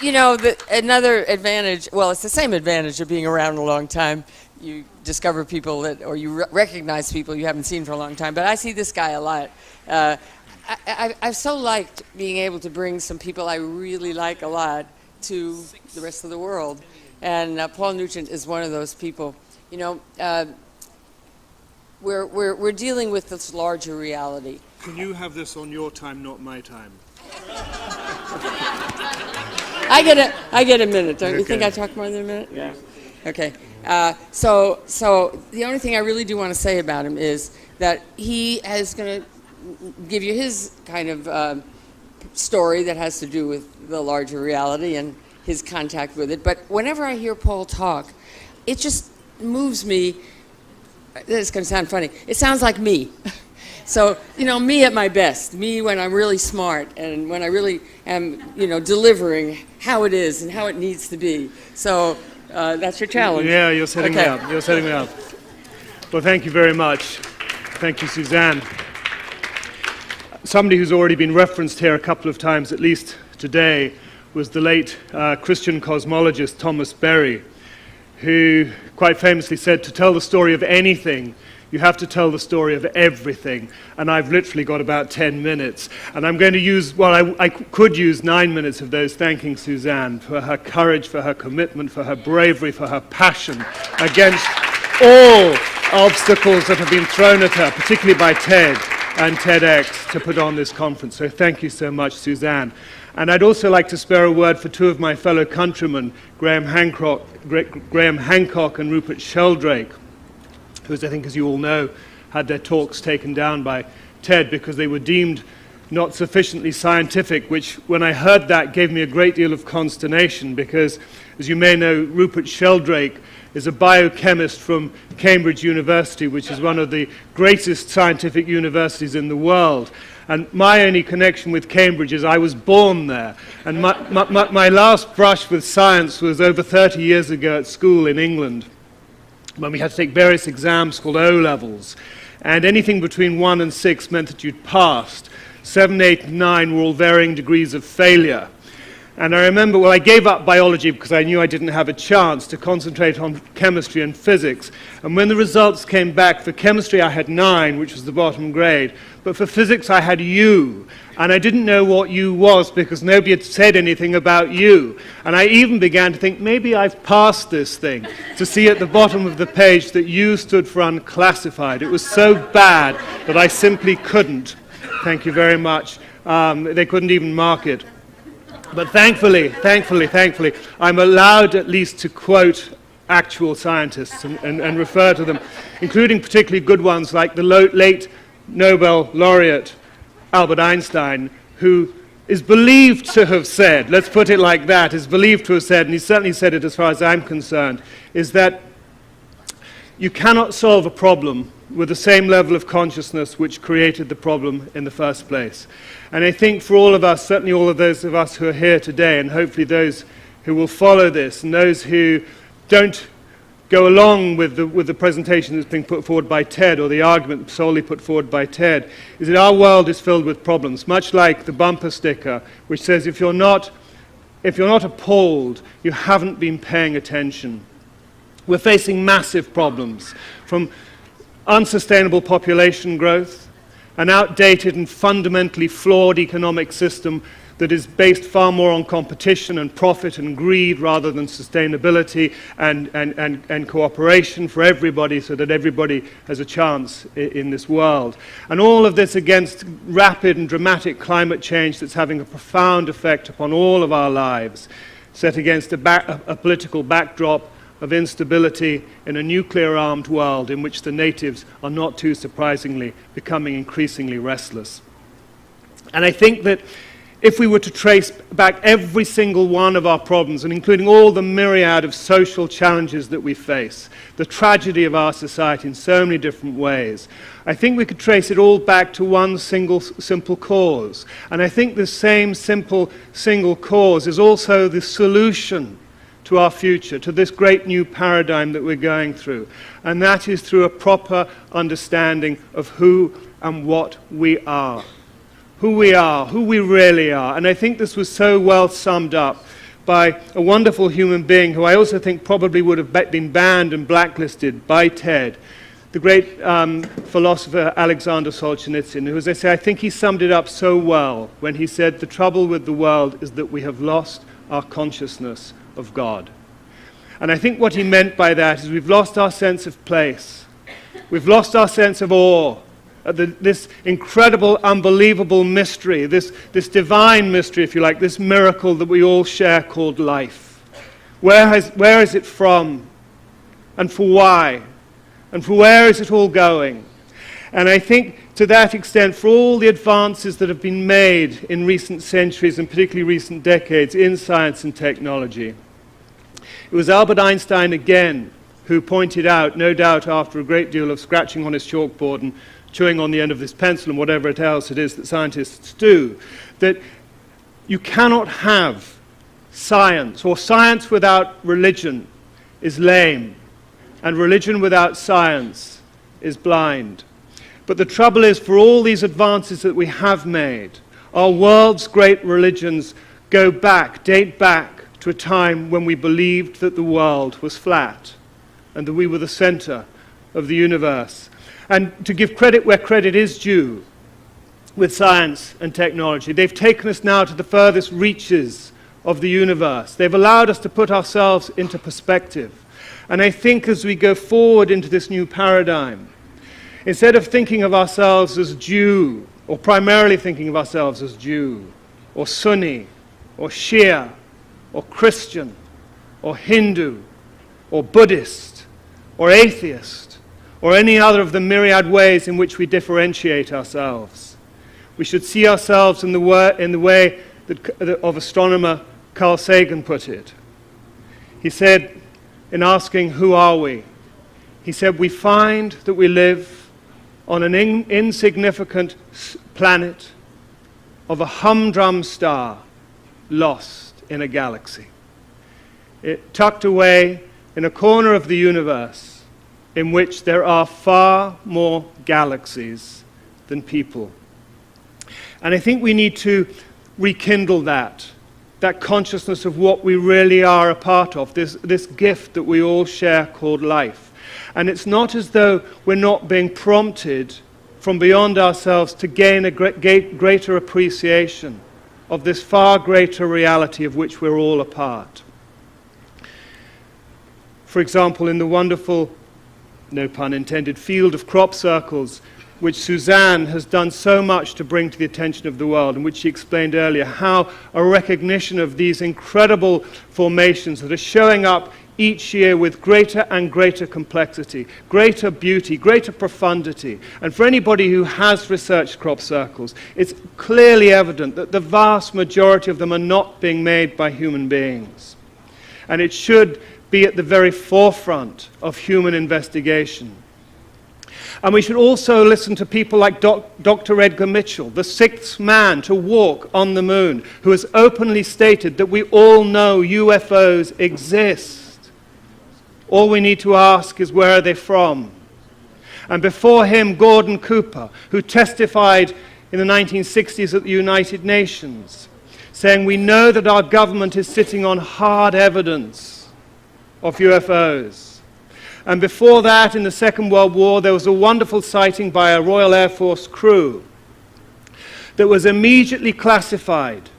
You know, another advantage, well, it's the same advantage of being around a long time. You discover people that, or you recognize people you haven't seen for a long time. But I see this guy a lot. I've so liked being able to bring some people I really like a lot to the rest of the world. And Paul Nugent is one of those people. You know, we're dealing with this larger reality. Can you have this on your time, not my time? I get a minute. Don't you think I talk more than a minute? Yeah. Okay. So the only thing I really do want to say about him is that he is going to give you his kind of story that has to do with the larger reality and his contact with it. But whenever I hear Paul talk, it just moves me. This is going to sound funny. It sounds like me. So, you know, me at my best, me when I'm really smart and when I really am, you know, delivering how it is and how it needs to be. So that's your challenge. Yeah, you're setting me up. You're setting me up. Well, thank you very much. Thank you, Suzanne. Somebody who's already been referenced here a couple of times, at least today, was the late Christian cosmologist Thomas Berry, who quite famously said, to tell the story of anything, you have to tell the story of everything. And I've literally got about 10 minutes. And I'm going to use, well, I could use 9 minutes of those thanking Suzanne for her courage, for her commitment, for her bravery, for her passion against all obstacles that have been thrown at her, particularly by TED and TEDx, to put on this conference. So thank you so much, Suzanne. And I'd also like to spare a word for two of my fellow countrymen, Graham Hancock and Rupert Sheldrake, who, I think, as you all know, had their talks taken down by TED because they were deemed not sufficiently scientific, which, when I heard that, gave me a great deal of consternation because, as you may know, Rupert Sheldrake is a biochemist from Cambridge University, which is one of the greatest scientific universities in the world. And my only connection with Cambridge is I was born there. And my last brush with science was over 30 years ago at school in England, when we had to take various exams called O-levels. And anything between 1 and 6 meant that you'd passed. 7, 8, and 9 were all varying degrees of failure. And I remember, well, I gave up biology because I knew I didn't have a chance to concentrate on chemistry and physics. And when the results came back, for chemistry I had 9, which was the bottom grade. But for physics I had U. And I didn't know what U was because nobody had said anything about U. And I even began to think, maybe I've passed this thing, to see at the bottom of the page that U stood for unclassified. It was so bad that I simply couldn't. Thank you very much. They couldn't even mark it. But thankfully, I'm allowed at least to quote actual scientists and refer to them, including particularly good ones like the late Nobel laureate Albert Einstein, who is believed to have said, let's put it like that, is believed to have said, and he certainly said it as far as I'm concerned, is that you cannot solve a problem with the same level of consciousness which created the problem in the first place. And I think for all of us, certainly all of those of us who are here today, and hopefully those who will follow this, and those who don't go along with the presentation that's being put forward by TED, or the argument solely put forward by TED, is that our world is filled with problems, much like the bumper sticker, which says if you're not appalled, you haven't been paying attention. We're facing massive problems, from unsustainable population growth, an outdated and fundamentally flawed economic system that is based far more on competition and profit and greed rather than sustainability and cooperation for everybody so that everybody has a chance in this world. And all of this against rapid and dramatic climate change that's having a profound effect upon all of our lives, set against a political backdrop of instability in a nuclear-armed world in which the natives are not too surprisingly becoming increasingly restless. And I think that if we were to trace back every single one of our problems, and including all the myriad of social challenges that we face, the tragedy of our society in so many different ways, I think we could trace it all back to one simple cause. And I think this same simple single cause is also the solution to our future, to this great new paradigm that we're going through. And that is through a proper understanding of who and what we are. Who we are, who we really are. And I think this was so well summed up by a wonderful human being who I also think probably would have been banned and blacklisted by TED, the great philosopher Alexander Solzhenitsyn, who, as I say, I think he summed it up so well when he said, "The trouble with the world is that we have lost our consciousness of God." And I think what he meant by that is we've lost our sense of place. We've lost our sense of awe at this incredible, unbelievable mystery, this divine mystery, if you like, this miracle that we all share called life. Where is it from? And for why? And for where is it all going? And I think to that extent, for all the advances that have been made in recent centuries, and particularly recent decades, in science and technology, it was Albert Einstein again who pointed out, no doubt after a great deal of scratching on his chalkboard and chewing on the end of this pencil and whatever else it is that scientists do, that you cannot have science, or science without religion is lame, and religion without science is blind. But the trouble is, for all these advances that we have made, our world's great religions date back to a time when we believed that the world was flat and that we were the center of the universe. And to give credit where credit is due with science and technology, they've taken us now to the furthest reaches of the universe. They've allowed us to put ourselves into perspective. And I think as we go forward into this new paradigm, instead of thinking of ourselves as Jew, or primarily thinking of ourselves as Jew, or Sunni, or Shia, or Christian, or Hindu, or Buddhist, or atheist, or any other of the myriad ways in which we differentiate ourselves, we should see ourselves in the way that of astronomer Carl Sagan put it. He said, in asking, "Who are we?" he said, "We find that we live on an insignificant planet of a humdrum star lost in a galaxy, tucked away in a corner of the universe in which there are far more galaxies than people." And I think we need to rekindle that consciousness of what we really are a part of, this gift that we all share called life. And it's not as though we're not being prompted from beyond ourselves to gain a greater appreciation of this far greater reality of which we're all a part. For example, in the wonderful, no pun intended, field of crop circles, which Suzanne has done so much to bring to the attention of the world, and which she explained earlier, how a recognition of these incredible formations that are showing up each year with greater and greater complexity, greater beauty, greater profundity. And for anybody who has researched crop circles, it's clearly evident that the vast majority of them are not being made by human beings. And it should be at the very forefront of human investigation. And we should also listen to people like Dr. Edgar Mitchell, the sixth man to walk on the moon, who has openly stated that we all know UFOs exist. All we need to ask is, where are they from? And before him, Gordon Cooper, who testified in the 1960s at the United Nations, saying, "We know that our government is sitting on hard evidence of UFOs." And before that, in the Second World War, there was a wonderful sighting by a Royal Air Force crew that was immediately classified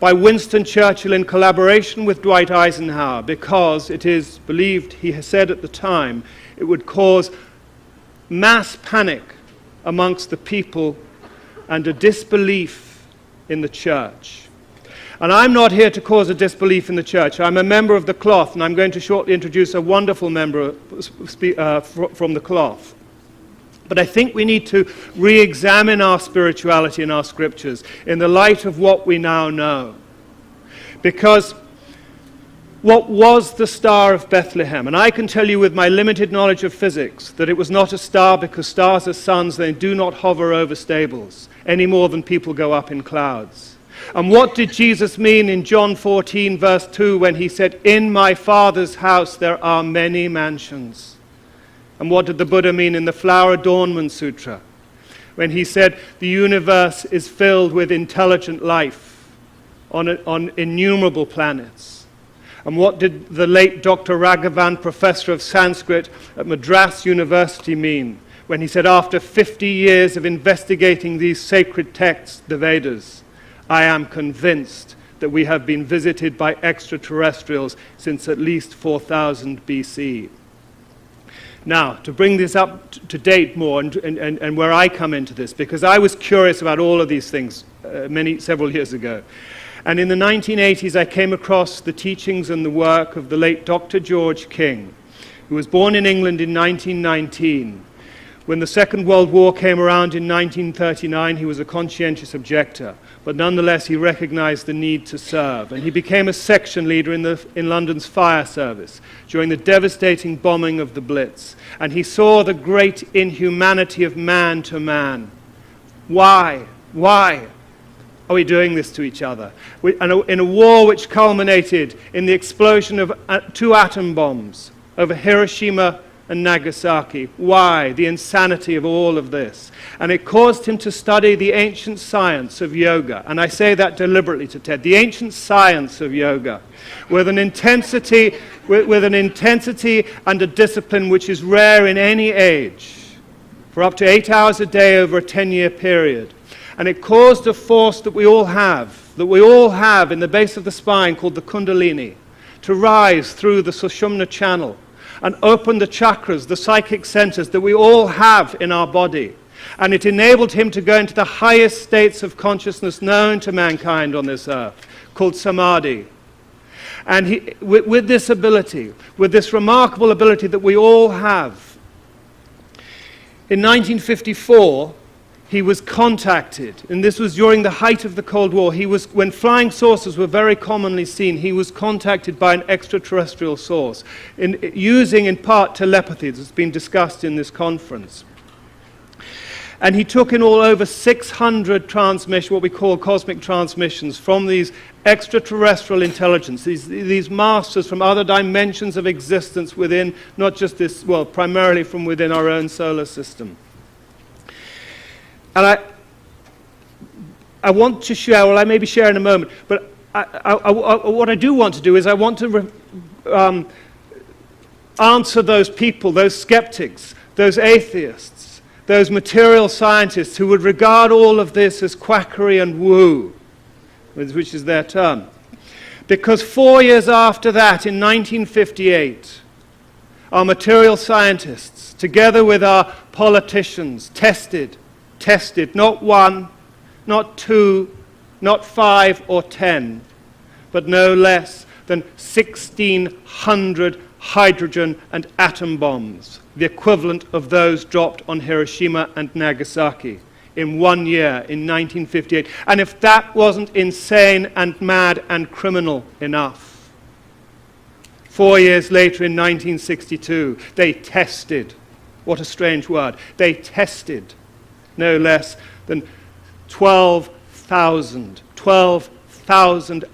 by Winston Churchill in collaboration with Dwight Eisenhower, because it is believed, he has said at the time, it would cause mass panic amongst the people and a disbelief in the church. And I'm not here to cause a disbelief in the church. I'm a member of the Cloth, and I'm going to shortly introduce a wonderful member from the Cloth. But I think we need to re-examine our spirituality and our scriptures in the light of what we now know. Because what was the Star of Bethlehem? And I can tell you with my limited knowledge of physics that it was not a star, because stars are suns. They do not hover over stables any more than people go up in clouds. And what did Jesus mean in John 14, verse 2, when he said, "In my Father's house there are many mansions"? And what did the Buddha mean in the Flower Adornment Sutra, when he said, "The universe is filled with intelligent life"? on innumerable planets. And what did the late Dr. Raghavan, professor of Sanskrit at Madras University, mean when he said, after 50 years of investigating these sacred texts, the Vedas, I am convinced that we have been visited by extraterrestrials since at least 4000 BC. Now, to bring this up to date more, and where I come into this, because I was curious about all of these things several years ago. And in the 1980s, I came across the teachings and the work of the late Dr. George King, who was born in England in 1919. When the Second World War came around in 1939, he was a conscientious objector, but nonetheless he recognized the need to serve, and he became a section leader in London's fire service during the devastating bombing of the Blitz, and he saw the great inhumanity of man to man. Why are we doing this to each other? In a war which culminated in the explosion of 2 atom bombs over Hiroshima and Nagasaki. Why? The insanity of all of this. And it caused him to study the ancient science of yoga. And I say that deliberately to Ted. The ancient science of yoga, with an intensity and a discipline which is rare in any age, for up to 8 hours a day over a 10-year period. And it caused a force that we all have in the base of the spine called the Kundalini, to rise through the Sushumna channel and open the chakras, the psychic centers that we all have in our body. And it enabled him to go into the highest states of consciousness known to mankind on this earth, called samadhi. And with this ability, with this remarkable ability that we all have, in 1954, he was contacted, and this was during the height of the Cold War. When flying saucers were very commonly seen, he was contacted by an extraterrestrial source, using in part telepathy, that's been discussed in this conference. And he took in all over 600 transmissions, what we call cosmic transmissions, from these extraterrestrial intelligence, these masters from other dimensions of existence within, not just this, well, primarily from within our own solar system. And I want to share, well, I maybe share in a moment, but what I do want to do is I want to answer those people, those skeptics, those atheists, those material scientists who would regard all of this as quackery and woo, which is their term. Because 4 years after that, in 1958, our material scientists, together with our politicians, tested not 1, not 2, not 5 or 10, but no less than 1,600 hydrogen and atom bombs, the equivalent of those dropped on Hiroshima and Nagasaki in 1 year, in 1958. And if that wasn't insane and mad and criminal enough, 4 years later in 1962, they tested, what a strange word, they tested no less than 12,000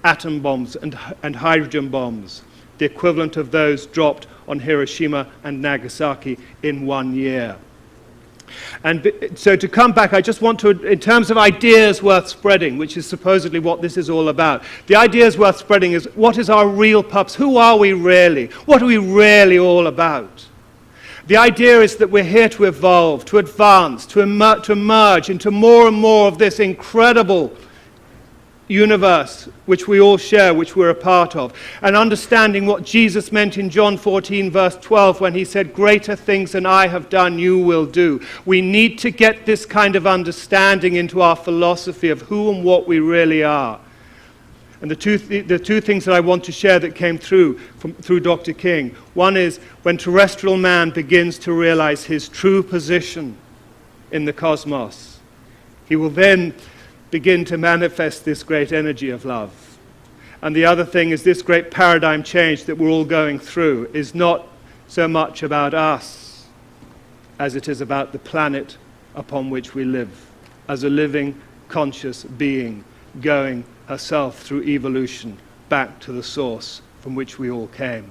atom bombs and hydrogen bombs, the equivalent of those dropped on Hiroshima and Nagasaki in 1 year. And so to come back, I just want to, in terms of ideas worth spreading, which is supposedly what this is all about, the ideas worth spreading is, what is our real purpose? Who are we really? What are we really all about? The idea is that we're here to evolve, to advance, to emerge into more and more of this incredible universe which we all share, which we're a part of, and understanding what Jesus meant in John 14, verse 12, when he said, "Greater things than I have done, you will do." We need to get this kind of understanding into our philosophy of who and what we really are. And the two things that I want to share that came through Dr. King. One is when terrestrial man begins to realize his true position in the cosmos, he will then begin to manifest this great energy of love. And the other thing is this great paradigm change that we're all going through is not so much about us as it is about the planet upon which we live, as a living, conscious being going herself through evolution back to the source from which we all came.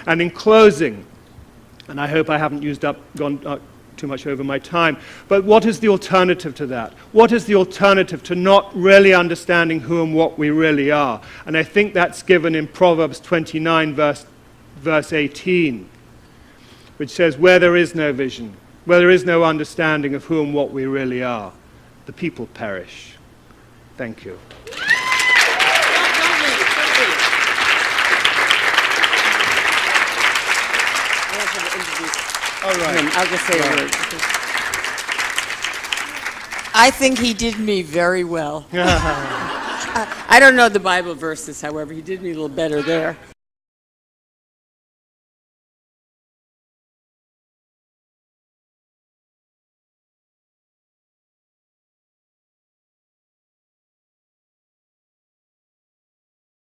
And in closing, and I hope I haven't gone too much over my time. But what is the alternative to that? What is the alternative to not really understanding who and what we really are? And I think that's given in Proverbs 29, verse 18, which says, where there is no vision, where there is no understanding of who and what we really are, the people perish. Thank you. All right. I'll just say a word. I think he did me very well. I don't know the Bible verses, however. He did me a little better there.